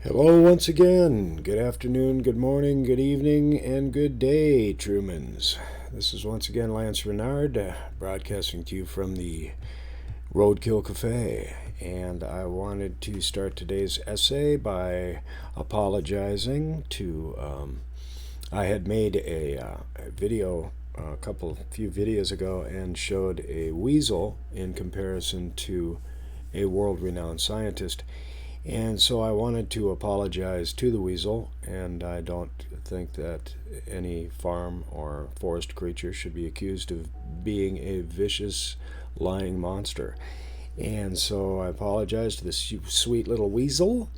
Hello once again. Good afternoon, good morning, good evening, and good day, Trumans. This is once again Lance Reynard, broadcasting to you from the Roadkill Cafe. And I wanted to start today's essay by apologizing to. I had made a video few videos ago and showed a weasel in comparison to a world-renowned scientist. And so I wanted to apologize to the weasel, and I don't think that any farm or forest creature should be accused of being a vicious, lying monster. And so I apologize to this sweet little weasel.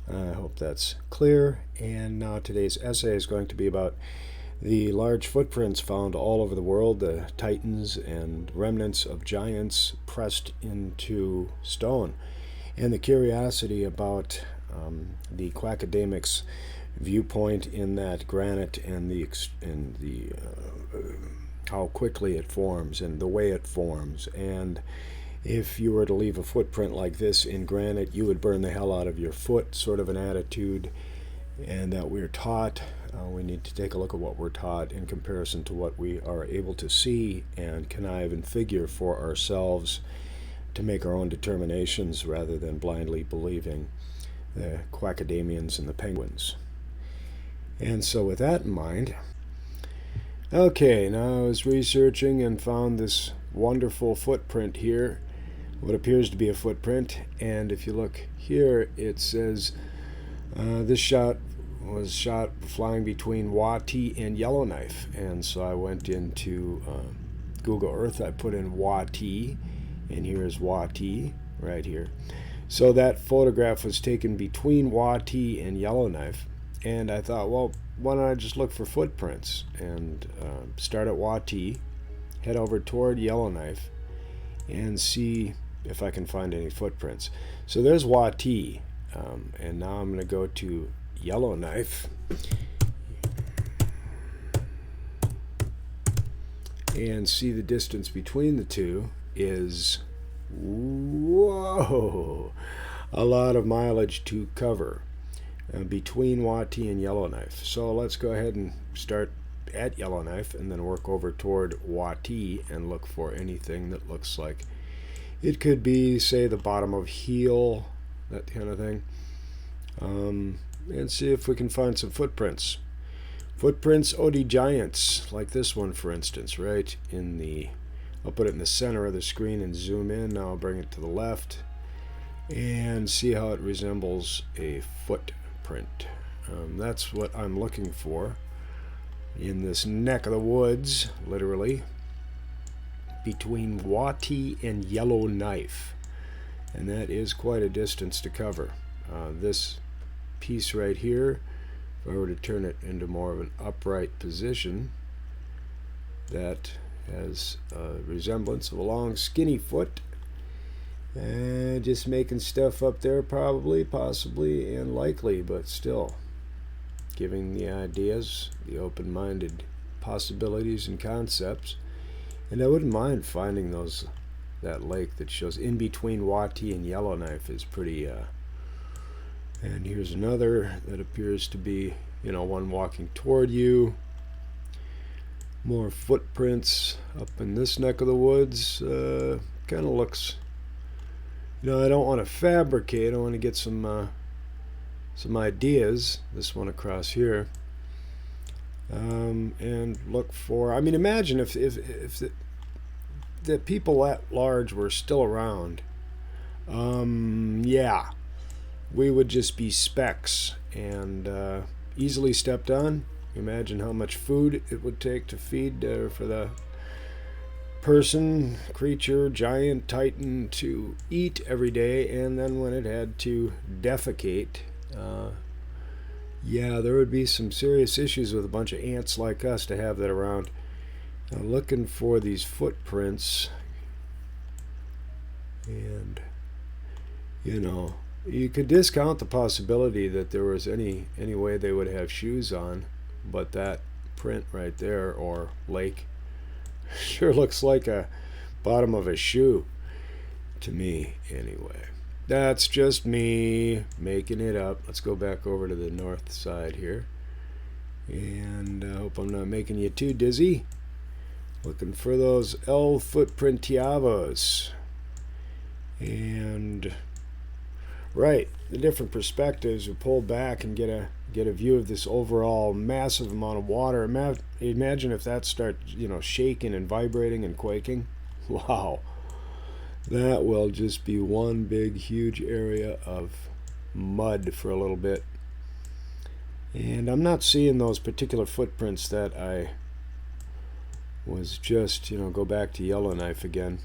I hope that's clear. And now today's essay is going to be about the large footprints found all over the world, the titans and remnants of giants pressed into stone, and the curiosity about the quackademic's viewpoint in that granite and the how quickly it forms and the way it forms. And if you were to leave a footprint like this in granite, you would burn the hell out of your foot, sort of an attitude, and that we're taught. We need to take a look at what we're taught in comparison to what we are able to see and connive and figure for ourselves, to make our own determinations rather than blindly believing the quackademians and the penguins. And so with that in mind, okay, now I was researching and found this wonderful footprint here, what appears to be a footprint. And if you look here, it says this shot was shot flying between Wati and Yellowknife. And so I went into Google Earth, I put in Wati, and here's Wati right here. So that photograph was taken between Wati and Yellowknife, and I thought, well, why don't I just look for footprints and start at Wati, head over toward Yellowknife, and see if I can find any footprints. So there's Wati, and now I'm going to go to Yellowknife and see the distance between the two is, whoa, a lot of mileage to cover between Wati and Yellowknife. So let's go ahead and start at Yellowknife and then work over toward Wati and look for anything that looks like it could be, say, the bottom of heel, that kind of thing, and see if we can find some footprints. Footprints OD giants, like this one, for instance, right in the, I'll put it in the center of the screen and zoom in. Now I'll bring it to the left and see how it resembles a footprint. That's what I'm looking for in this neck of the woods, literally, between Wati and Yellowknife. And that is quite a distance to cover. This piece right here, if I were to turn it into more of an upright position, that has a resemblance of a long skinny foot. Just making stuff up there, probably, possibly, and likely, but still giving the ideas, the open-minded possibilities and concepts. And I wouldn't mind finding that lake that shows in between Wati and Yellowknife is pretty and here's another that appears to be, one walking toward you. More footprints up in this neck of the woods. Kind of looks, I don't want to fabricate. I want to get some ideas. This one across here, and look for. I mean, imagine if the people at large were still around. Yeah, we would just be specks and easily stepped on. Imagine how much food it would take to feed for the person, creature, giant, titan to eat every day, and then when it had to defecate, yeah, there would be some serious issues with a bunch of ants like us to have that around. Now, looking for these footprints, and you could discount the possibility that there was any way they would have shoes on. But that print right there, or lake, sure looks like a bottom of a shoe to me anyway. That's just me making it up. Let's go back over to the north side here. And I hope I'm not making you too dizzy. Looking for those L footprint tiavos. And right, the different perspectives, we pull back and get a view of this overall massive amount of water. Imagine if that starts, shaking and vibrating and quaking. Wow. That will just be one big, huge area of mud for a little bit. And I'm not seeing those particular footprints that I was just, go back to Yellowknife again.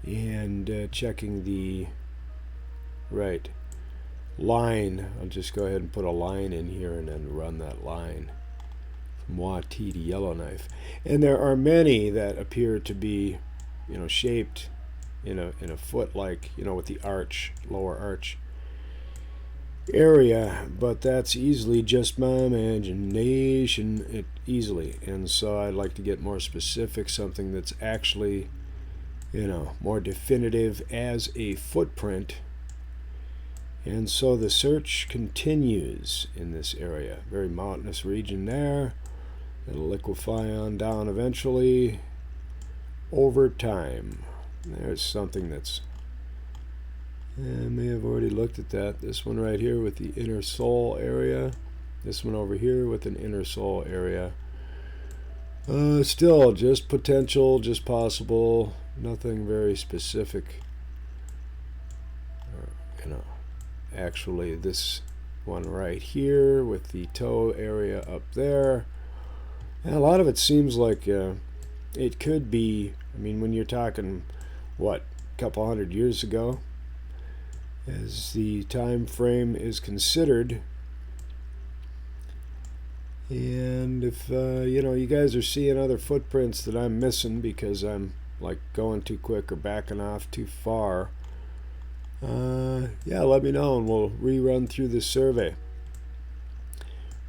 And checking the right line. I'll just go ahead and put a line in here and then run that line from Wati to Yellowknife. And there are many that appear to be, shaped in a foot, like, with the arch, lower arch area, but that's easily just my imagination, easily. And so I'd like to get more specific, something that's actually, more definitive as a footprint. And so the search continues in this area. Very mountainous region there. It'll liquefy on down eventually over time. There's something that's, I may have already looked at that. This one right here with the inner sole area. This one over here with an inner sole area. Still just potential, just possible. Nothing very specific. Actually this one right here with the toe area up there. And a lot of it seems like it could be, when you're talking, a couple hundred years ago, as the time frame is considered. And if you guys are seeing other footprints that I'm missing because I'm like going too quick or backing off too far, let me know and we'll rerun through this survey.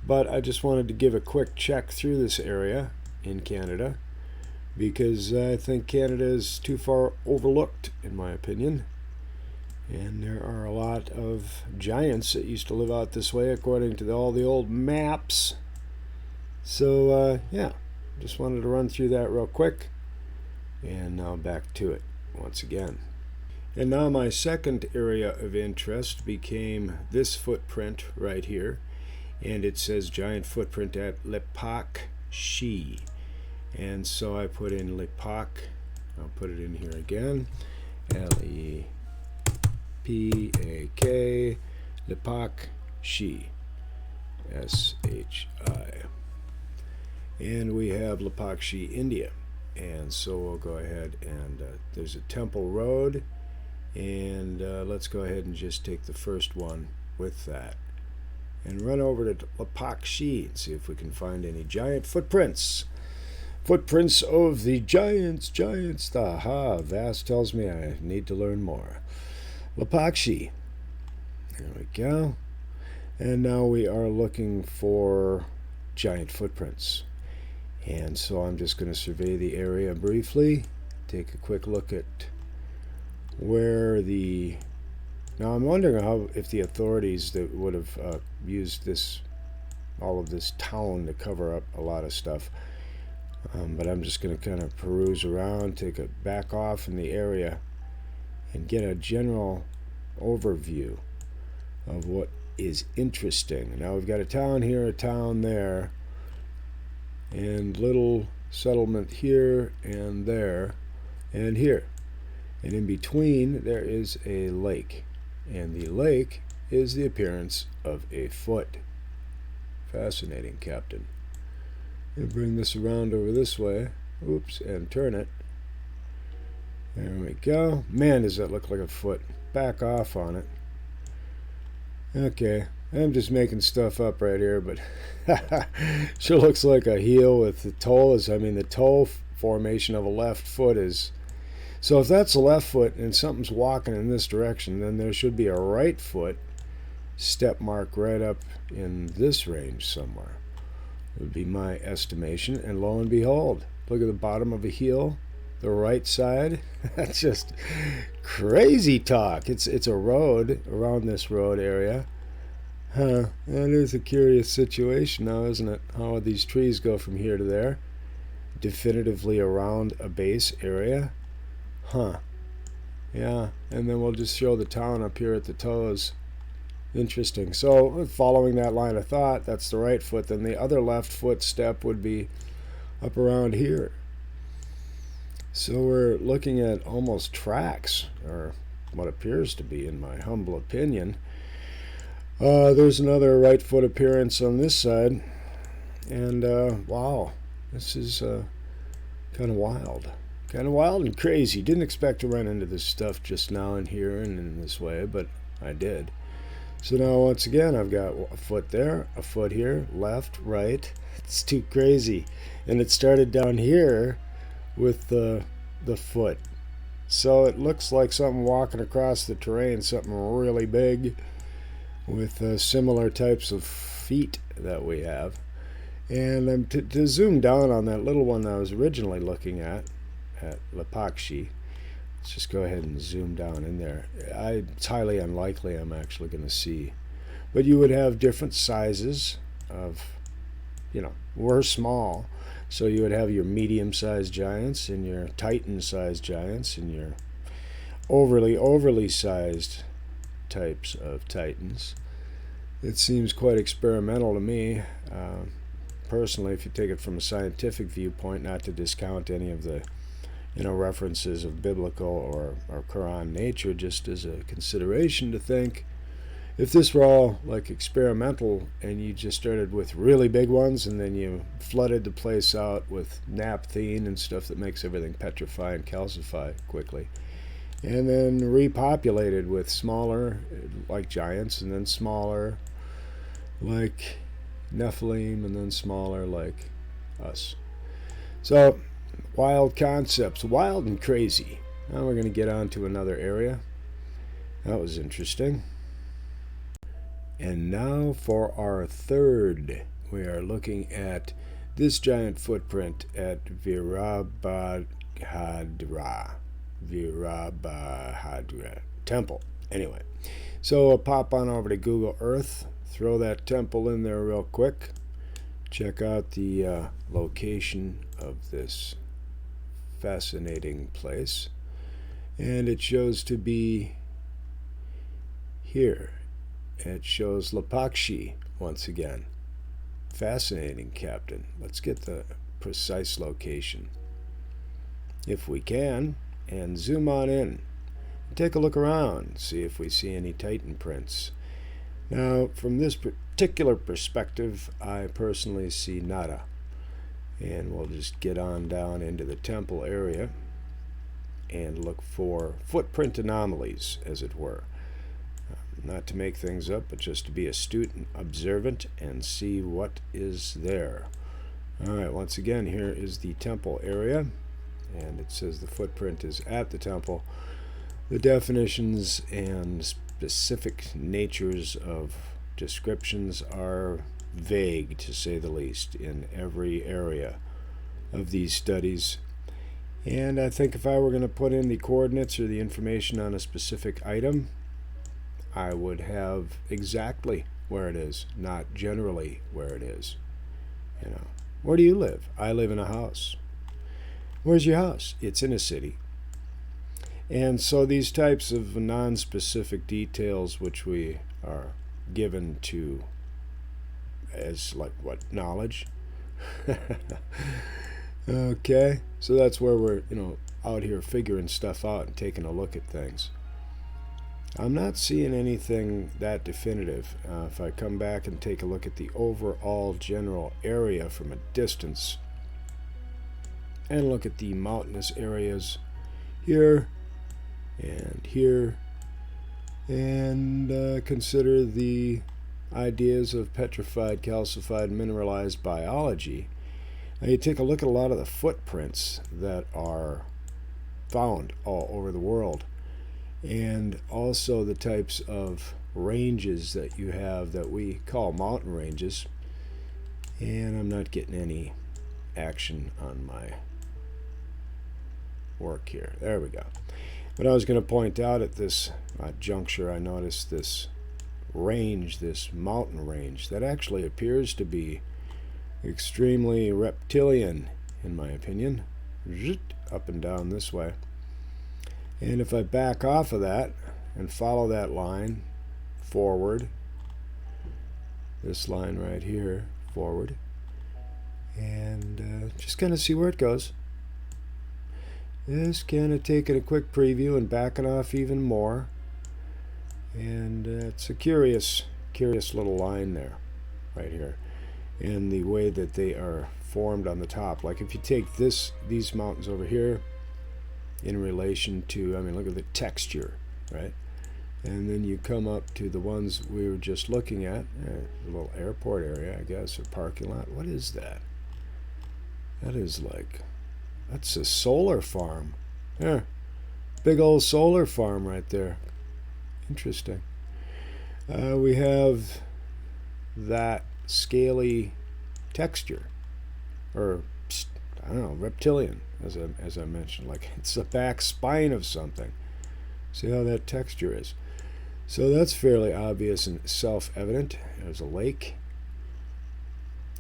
But I just wanted to give a quick check through this area in Canada, because I think Canada is too far overlooked, in my opinion. And there are a lot of giants that used to live out this way, according to all the old maps. So, just wanted to run through that real quick. And now back to it once again. And now my second area of interest became this footprint right here. And it says giant footprint at Lepak Shi. And so I put in Lepak. I'll put it in here again. Lepak, Lepak Shi. SHI. And we have Lepak Shi, India. And so we'll go ahead and there's a temple road. And let's go ahead and just take the first one with that. And run over to Lepak Shi and see if we can find any giant footprints. Footprints of the giants. Aha, Vast tells me I need to learn more. Lepak Shi. There we go. And now we are looking for giant footprints. And so I'm just going to survey the area briefly. Take a quick look at where the... Now I'm wondering if the authorities that would have used all of this town to cover up a lot of stuff. But I'm just going to kind of peruse around, take a back off in the area, and get a general overview of what is interesting. Now we've got a town here, a town there, and little settlement here and there and here. And in between there is a lake. And the lake is the appearance of a foot. Fascinating, Captain. And bring this around over this way. Oops, and turn it. There we go. Man, does that look like a foot. Back off on it. Okay, I'm just making stuff up right here, but sure looks like a heel with the toe. The toe formation of a left foot is... So if that's a left foot and something's walking in this direction, then there should be a right foot step mark right up in this range somewhere. Would be my estimation. And lo and behold, look at the bottom of a heel. the right side. That's just crazy talk. It's a road around this road area. Huh, that is a curious situation now, isn't it? How these trees go from here to there, definitively around a base area. Huh. Yeah, and then we'll just show the town up here at the toes. Interesting. So following that line of thought, that's the right foot. Then the other left foot step would be up around here. So we're looking at almost tracks, or what appears to be, in my humble opinion. There's another right foot appearance on this side. And wow, this is kind of wild. Kind of wild and crazy. Didn't expect to run into this stuff just now in here and in this way, but I did. So now once again, I've got a foot there, a foot here, left, right. It's too crazy. And it started down here with the foot. So it looks like something walking across the terrain, something really big with similar types of feet that we have. And to zoom down on that little one I was originally looking at Lapakshi, let's just go ahead and zoom down in there. It's highly unlikely I'm actually going to see. But you would have different sizes of, we're small. So you would have your medium-sized giants and your titan-sized giants and your overly sized types of titans. It seems quite experimental to me. Personally, if you take it from a scientific viewpoint, not to discount any of the references of biblical or Quran nature, just as a consideration to think, if this were all like experimental and you just started with really big ones and then you flooded the place out with naphthene and stuff that makes everything petrify and calcify quickly, and then repopulated with smaller like giants, and then smaller like Nephilim, and then smaller like us. So wild concepts, wild and crazy. Now we're going to get on to another area. That was interesting. And now for our third, we are looking at this giant footprint at Virabhadra Temple. Anyway, so I'll pop on over to Google Earth, throw that temple in there real quick, check out the location of this fascinating place, and it shows to be here. It shows Lapakshi once again. Fascinating, Captain. Let's get the precise location, if we can, and zoom on in. Take a look around, see if we see any Titan prints. Now, from this particular perspective, I personally see nada. And we'll just get on down into the temple area and look for footprint anomalies, as it were. Not to make things up, but just to be astute and observant and see what is there. Alright, once again, here is the temple area, and it says the footprint is at the temple. The definitions and specific natures of descriptions are vague, to say the least, in every area of these studies. And I think if I were going to put in the coordinates or the information on a specific item, I would have exactly where it is, not generally where it is. Where do you live? I live in a house. Where's your house? It's in a city. And so these types of non-specific details which we are given to as like what, knowledge? Okay, so that's where we're out here figuring stuff out and taking a look at things. I'm not seeing anything that definitive. If I come back and take a look at the overall general area from a distance and look at the mountainous areas here and here, and consider the ideas of petrified, calcified, mineralized biology, now you take a look at a lot of the footprints that are found all over the world, and also the types of ranges that you have that we call mountain ranges. And I'm not getting any action on my work here. There we go. But I was going to point out at this juncture, I noticed this range, this mountain range, that actually appears to be extremely reptilian, in my opinion. Up and down this way. And if I back off of that and follow that line forward, this line right here, forward, and just kind of see where it goes. Just kind of taking a quick preview and backing off even more. And it's a curious little line there, right here. And the way that they are formed on the top. Like if you take these mountains over here in relation to, I mean, look at the texture, right? And then you come up to the ones we were just looking at, a little airport area, I guess, or parking lot. What is that? That is like, that's a solar farm. Yeah, big old solar farm right there. Interesting. We have that scaly texture, or I don't know, reptilian, as I mentioned, like it's the back spine of something. See how that texture is. So that's fairly obvious and self-evident. There's a lake.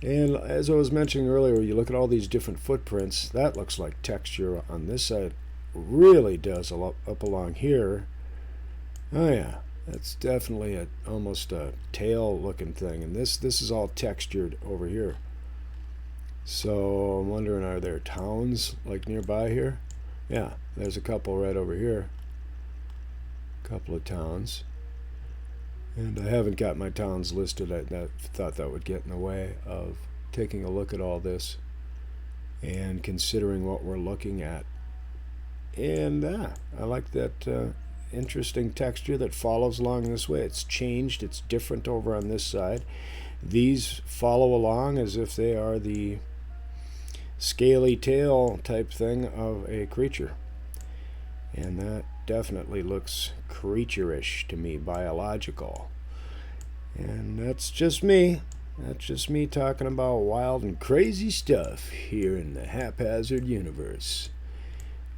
And as I was mentioning earlier, you look at all these different footprints, that looks like texture on this side. Really does up along here. Oh yeah, that's definitely almost a tail looking thing. And this is all textured over here. So I'm wondering, are there towns like nearby here? Yeah, there's a couple right over here. A couple of towns. And I haven't got my towns listed. I thought that would get in the way of taking a look at all this and considering what we're looking at. And I like that interesting texture that follows along this way. It's changed. It's different over on this side. These follow along as if they are the scaly tail type thing of a creature. And that definitely looks creature-ish to me, biological. And that's just me. That's just me talking about wild and crazy stuff here in the haphazard universe,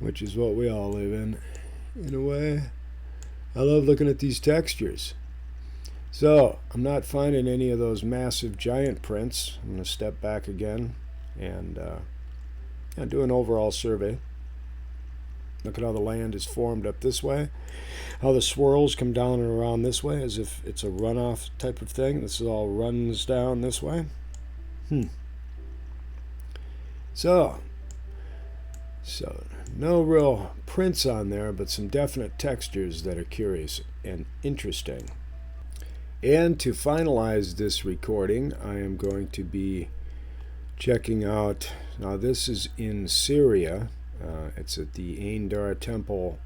which is what we all live in a way. I love looking at these textures. So I'm not finding any of those massive giant prints. I'm going to step back again and do an overall survey. Look at how the land is formed up this way, how the swirls come down and around this way as if it's a runoff type of thing. This all runs down this way. So no real prints on there, but some definite textures that are curious and interesting. And to finalize this recording, I am going to be checking out, now this is in Syria. It's at the Ain Dara Temple,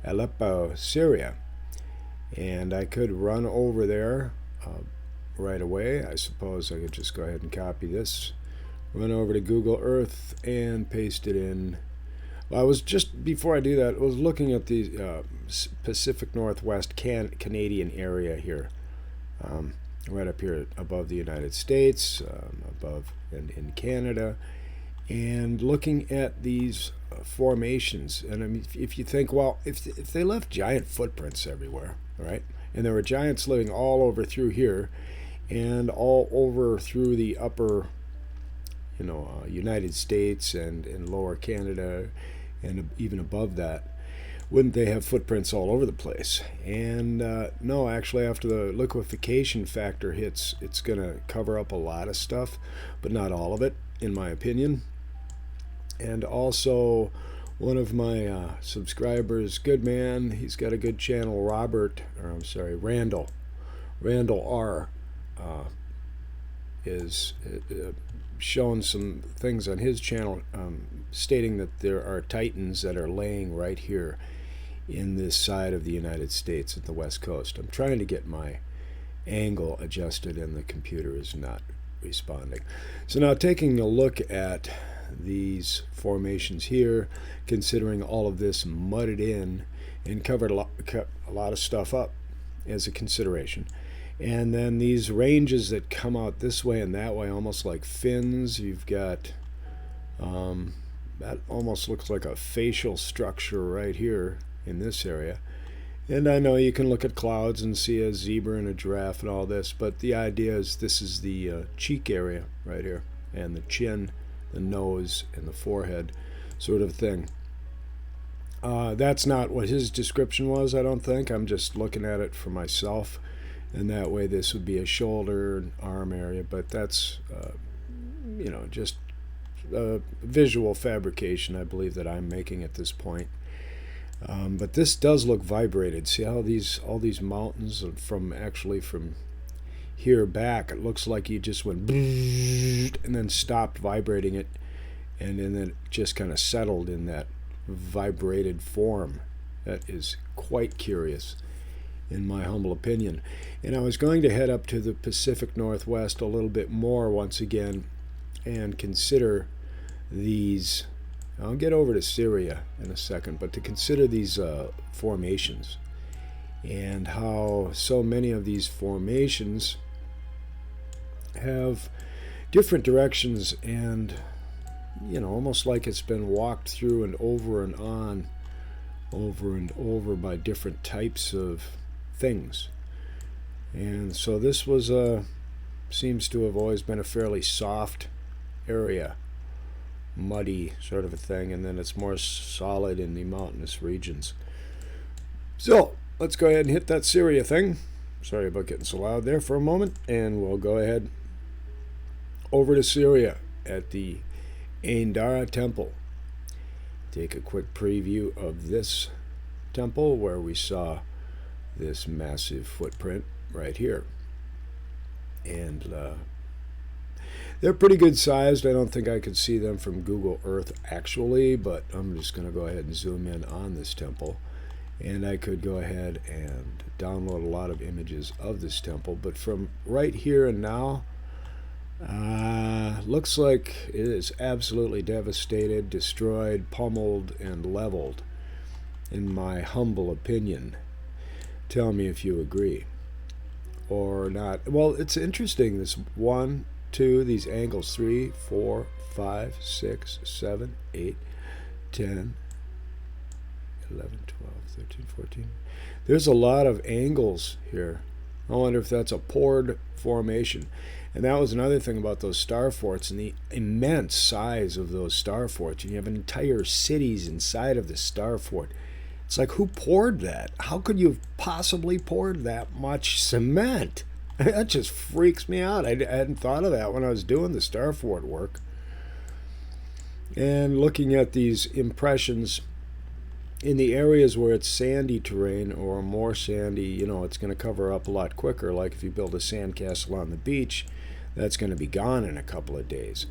Aleppo, Syria. And I could run over there right away. I suppose I could just go ahead and copy this, run over to Google Earth and paste it in. Well, I was just, before I do that, I was looking at the Pacific Northwest Canadian area here. Right up here above the United States, above in Canada, and looking at these formations. And I mean, if you think, well, if they left giant footprints everywhere, right, and there were giants living all over through here and all over through the upper, United States and lower Canada and even above that, wouldn't they have footprints all over the place? And no, actually, after the liquefaction factor hits, it's going to cover up a lot of stuff, but not all of it, in my opinion. And also, one of my subscribers, good man, he's got a good channel, Randall R, is showing some things on his channel stating that there are titans that are laying right here in this side of the United States at the West Coast. I'm trying to get my angle adjusted and the computer is not responding. So now taking a look at these formations here, considering all of this mudded in and covered a lot of stuff up as a consideration. And then these ranges that come out this way and that way, almost like fins. You've got that almost looks like a facial structure right here in this area. And I know you can look at clouds and see a zebra and a giraffe and all this, but the idea is this is the cheek area right here, and the chin, the nose, and the forehead sort of thing. That's not what his description was, I don't think. I'm just looking at it for myself, and that way this would be a shoulder and arm area, but that's, just a visual fabrication, I believe, that I'm making at this point. But this does look vibrated. See how all these mountains from here back, it looks like you just went and then stopped vibrating it, and then it just kind of settled in that vibrated form. That is quite curious, in my humble opinion. And I was going to head up to the Pacific Northwest a little bit more once again and consider these. I'll get over to Syria in a second, but to consider these formations and how so many of these formations have different directions, and almost like it's been walked through and over and on, over and over by different types of things. And so this was seems to have always been a fairly soft area, muddy sort of a thing, and then it's more solid in the mountainous regions. So let's go ahead and hit that Syria thing. Sorry about getting so loud there for a moment, and we'll go ahead over to Syria at the Ain Dara Temple. Take a quick preview of this temple where we saw this massive footprint right here. And they're pretty good sized. I don't think I could see them from Google Earth actually, but I'm just going to go ahead and zoom in on this temple. And I could go ahead and download a lot of images of this temple. But from right here and now, looks like it is absolutely devastated, destroyed, pummeled, and leveled, in my humble opinion. Tell me if you agree or not. Well, it's interesting, this 1, 2, these angles, 3, 4, 5, 6, 7, 8, 10, 11, 12, 13, 14. There's a lot of angles here. I wonder if that's a poured formation. And that was another thing about those star forts and the immense size of those star forts. And you have entire cities inside of the star fort. It's like, who poured that? How could you have possibly poured that much cement? That just freaks me out. I hadn't thought of that when I was doing the star fort work. And looking at these impressions in the areas where it's sandy terrain or more sandy, it's going to cover up a lot quicker. Like if you build a sandcastle on the beach, that's going to be gone in a couple of days.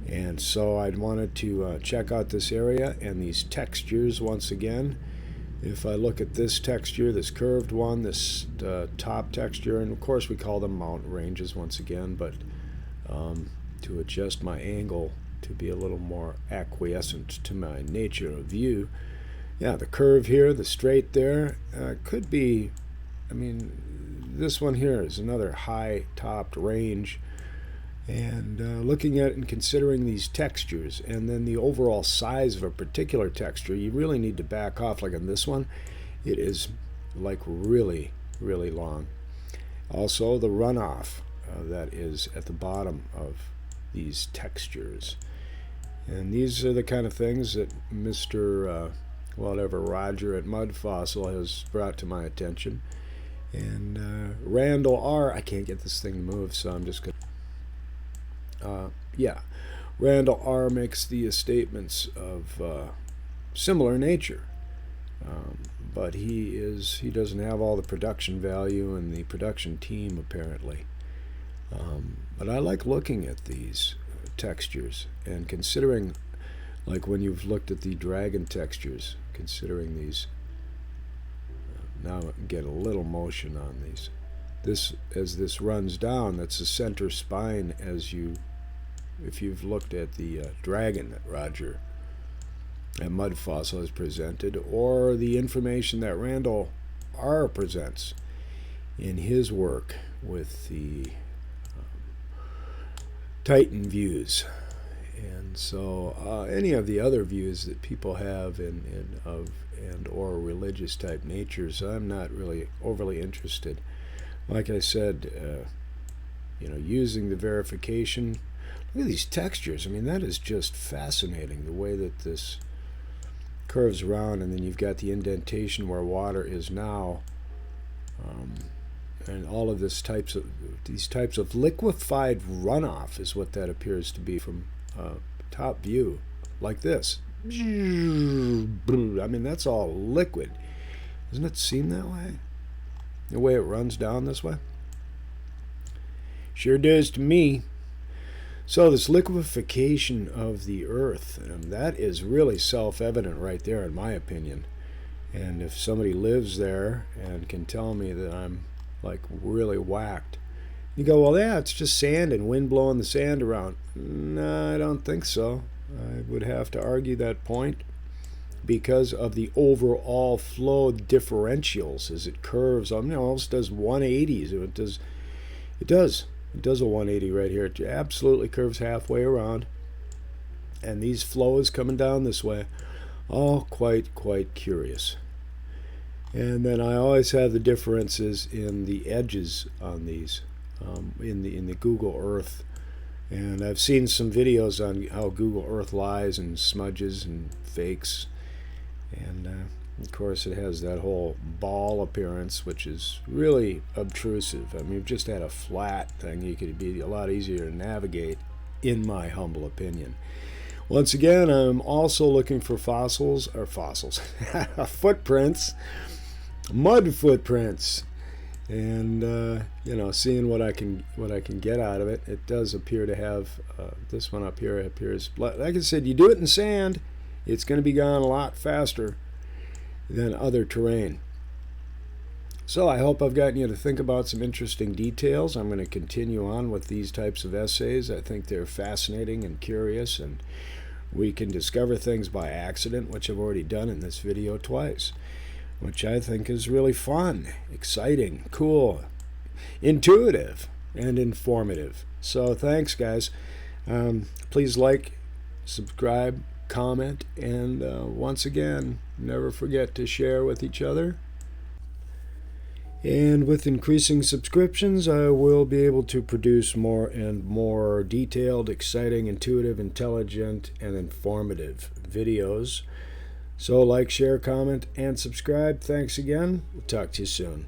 And so I wanted to check out this area and these textures once again. If I look at this texture, this curved one, this top texture, and of course we call them mountain ranges once again, but to adjust my angle to be a little more acquiescent to my nature of view. Yeah, the curve here, the straight there, could be, this one here is another high-topped range. And looking at and considering these textures and then the overall size of a particular texture, you really need to back off. Like on this one, it is like really, really long. Also, the runoff that is at the bottom of these textures. And these are the kind of things that Mr. Roger at Mud Fossil has brought to my attention. And Randall R., I can't get this thing to move, so I'm just going to... Randall R. makes the statements of similar nature, but he doesn't have all the production value and the production team apparently. But I like looking at these textures and considering, like when you've looked at the dragon textures, considering these. Now get a little motion on these. As this runs down, that's the center spine if you've looked at the dragon that Roger at Mud Fossil has presented, or the information that Randall R. presents in his work with the Titan views. And so any of the other views that people have or religious type natures, I'm not really overly interested. Like I said, using the verification. Look at these textures. I mean, that is just fascinating, the way that this curves around, and then you've got the indentation where water is now, and all of these types of liquefied runoff is what that appears to be from top view, like this. I mean, that's all liquid. Doesn't it seem that way? The way it runs down this way? Sure does to me. So this liquefaction of the earth, that is really self-evident right there, in my opinion. And if somebody lives there and can tell me that I'm like really whacked, you go, well, yeah, it's just sand and wind blowing the sand around. No, I don't think so. I would have to argue that point because of the overall flow differentials as it curves. It almost does 180s. It does a 180 right here. It absolutely curves halfway around. And these flows coming down this way, all quite curious. And then I always have the differences in the edges on these, in the Google Earth. And I've seen some videos on how Google Earth lies and smudges and fakes. And of course, it has that whole ball appearance, which is really obtrusive. I mean, if just had a flat thing, it could be a lot easier to navigate, in my humble opinion. Once again, I'm also looking for footprints, mud footprints, and seeing what I can get out of it. It does appear to have this one up here appears. Like I said, you do it in sand, it's going to be gone a lot faster than other terrain. So I hope I've gotten you to think about some interesting details. I'm going to continue on with these types of essays. I think they're fascinating and curious, and we can discover things by accident, which I've already done in this video twice, which I think is really fun, exciting, cool, intuitive, and informative. So thanks, guys. Please like, subscribe, comment, and once again, never forget to share with each other. And with increasing subscriptions, I will be able to produce more and more detailed, exciting, intuitive, intelligent, and informative videos. So like, share, comment, and subscribe. Thanks again. We'll talk to you soon.